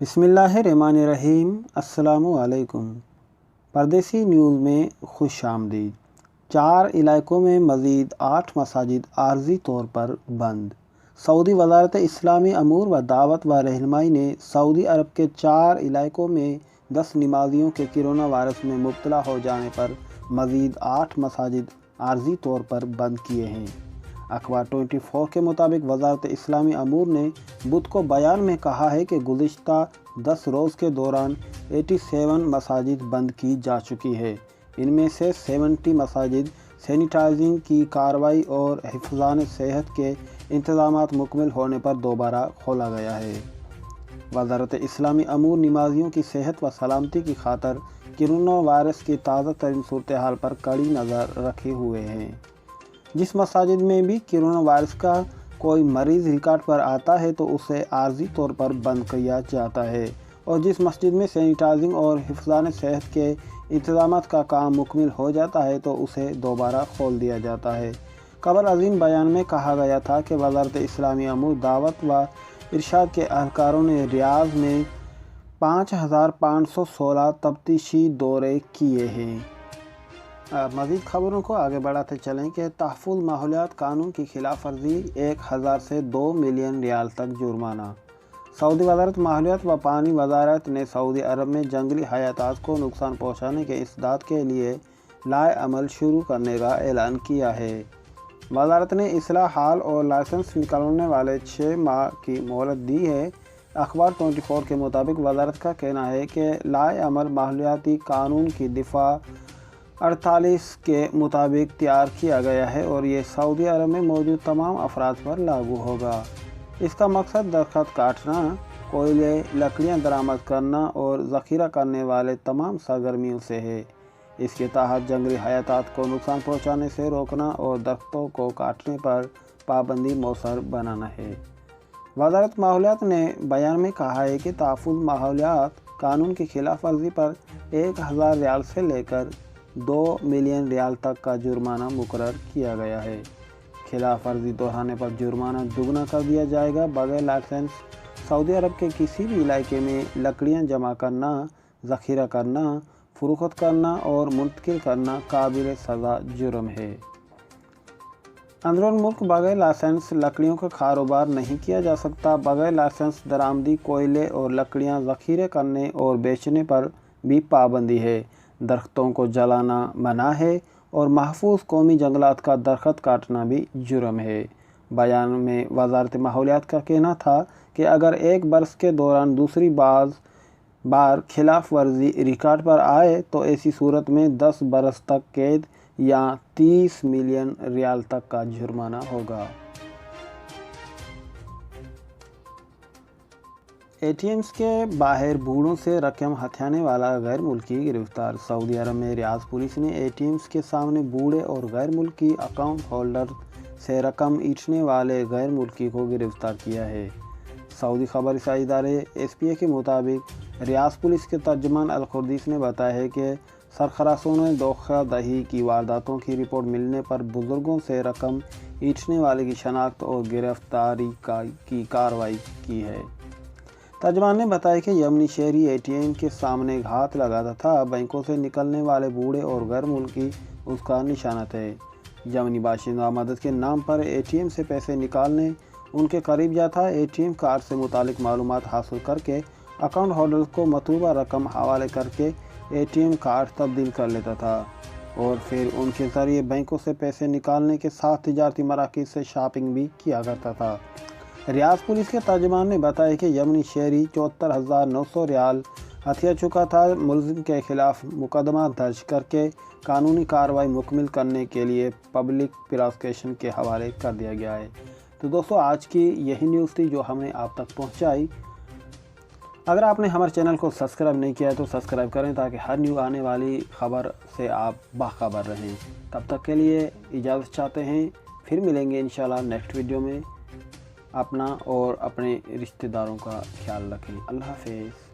बिस्मिल्लाहिर्रहमानिर्रहीम। अस्सलामु अलैकुम। परदेसी न्यूज़ में खुश आमदीद। 4 इलाकों में मज़ीद 8 मसाजिद आर्जी तौर पर बंद। सऊदी वज़ारत इस्लामी अमूर व दावत व रहनुमाई ने सऊदी अरब के 4 इलाकों में 10 नमाजियों के कोरोना वायरस में मुब्तला हो जाने पर मज़ीद 8 मसाजिद आर्जी तौर पर बंद किए हैं। अखबार 24 के मुताबिक वज़ारत इस्लामी अमूर ने बुध को बयान में कहा है कि गुज़िश्ता 10 रोज़ के दौरान 87 मसाजिद बंद की जा चुकी है। इनमें से 70 मसाजिद सैनिटाइजिंग की कार्रवाई और हिफ़्ज़ान सेहत के इंतज़ामात मुकम्मल होने पर दोबारा खोला गया है। वज़ारत इस्लामी अमूर नमाजियों की सेहत व सलामती की खातर कोरोना वायरस की ताज़ा तरीन सूरत हाल पर कड़ी नज़र रखे हुए हैं। जिस मसाजिद में भी कोरोना वायरस का कोई मरीज़ रिकॉर्ड पर आता है तो उसे आर्जी तौर पर बंद किया जाता है, और जिस मस्जिद में सैनिटाइजिंग और हिफ़्ज़ान सेहत के इंतज़ामात का काम मुकम्मल हो जाता है तो उसे दोबारा खोल दिया जाता है। कबल अज़ीम बयान में कहा गया था कि वज़ारत इस्लामी अमूर दावत व इरशाद के अहलकारों ने रियाज़ में 5516 तफ्तीशी दौरे किए हैं। मज़ीद खबरों को आगे बढ़ाते चलें कि तहफ़्फ़ुज़ माहौलियात कानून की खिलाफ वर्जी 1000 से 2 मिलियन रियाल तक जुर्माना। सऊदी वज़ारत माहौलियात व पानी वज़ारत ने सऊदी अरब में जंगली हयातात को नुकसान पहुँचाने के इस्दाद के लिए लाए अमल शुरू करने का ऐलान किया है। वज़ारत ने इसलाह हाल और लाइसेंस निकालने वाले 6 माह की मोहलत दी है। अखबार 24 के मुताबिक वज़ारत का कहना है कि लाए अमल माहौलियाती कानून की दिफा 48 के मुताबिक तैयार किया गया है और ये सऊदी अरब में मौजूद तमाम अफराद पर लागू होगा। इसका मकसद दरख्त काटना, कोयले, लकड़ियाँ दरामद करना और ज़ख़ीरा करने वाले तमाम सरगर्मियों से है। इसके तहत जंगली हयातात को नुकसान पहुँचाने से रोकना और दरख्तों को काटने पर पाबंदी मौसर बनाना है। वज़ारत माहौलियात ने बयान में कहा है कि तहफ़्फ़ुज़ माहौलियात कानून की खिलाफ वर्जी पर 1000 रियाल से लेकर 2 मिलियन रियाल तक का जुर्माना मुकर्रर किया गया है। खिलाफ वर्जी दोहराने पर जुर्माना दुगना कर दिया जाएगा। बगैर लाइसेंस सऊदी अरब के किसी भी इलाके में लकड़ियाँ जमा करना, ज़ख़ीरा करना, फ़रोख्त करना और मुंतकिल करना काबिल सज़ा जुर्म है। अंदरून मुल्क बगैर लाइसेंस लकड़ियों का कारोबार नहीं किया जा सकता। बगैर लाइसेंस दरामदी कोयले और लकड़ियाँ ज़ख़ीरे करने और बेचने पर भी पाबंदी है। दरख्तों को जलाना मना है और महफूज कौमी जंगलात का दरख्त काटना भी जुर्म है। बयान में वज़ारत माहौलियात का कहना था कि अगर एक बरस के दौरान दूसरी बार खिलाफ वर्जी रिकॉर्ड पर आए तो ऐसी सूरत में 10 बरस तक कैद या 30 मिलियन रियाल तक का जुर्माना होगा। ATMs के बाहर बूढ़ों से रकम हथियाने वाला गैर मुल्की गिरफ्तार। सऊदी अरब में रियाज पुलिस ने ATMs के सामने बूढ़े और गैर मुल्की अकाउंट होल्डर से रकम ईंटने वाले गैर मुल्की को गिरफ्तार किया है। सऊदी खबर रसाई इदारे SPA के मुताबिक रियाज पुलिस के तर्जुमान अल-खुर्दीस ने बताया है कि सरखरासों ने धोखाधड़ी की वारदातों की रिपोर्ट मिलने पर बुजुर्गों से रकम ईंटने वाले की शनाख्त और गिरफ्तारी की कार्रवाई की है। तर्जुमान ने बताया कि यमनी शहरी ATM के सामने घात लगाता था। बैंकों से निकलने वाले बूढ़े और गैर मुल्की उसका निशाना थे। यमनी बाशिंदा मदद के नाम पर ATM से पैसे निकालने उनके करीब जाता। ATM कार्ड से मुतालिक मालूमात हासिल करके अकाउंट होल्डर्स को मतलूबा रकम हवाले करके ATM कार्ड तब्दील कर लेता था और फिर उनके ज़रिए बैंकों से पैसे निकालने के साथ तिजारती मराकिज़ से शॉपिंग भी किया करता था। रियाज पुलिस के तर्जुमान ने बताया कि यमनी शहरी 74,900 रियाल हथिया चुका था। मुलजिम के खिलाफ मुकदमा दर्ज करके कानूनी कार्रवाई मुकम्मल करने के लिए पब्लिक प्रोसिक्यूशन के हवाले कर दिया गया है। तो दोस्तों, आज की यही न्यूज़ थी जो हमने आप तक पहुंचाई। अगर आपने हमारे चैनल को सब्सक्राइब नहीं किया है तो सब्सक्राइब करें ताकि हर न्यू आने वाली खबर से आप बाखबर रहें। तब तक के लिए इजाज़त चाहते हैं। फिर मिलेंगे इंशाल्लाह नेक्स्ट वीडियो में। अपना और अपने रिश्तेदारों का ख्याल रखें। अल्लाह हाफ़िज़।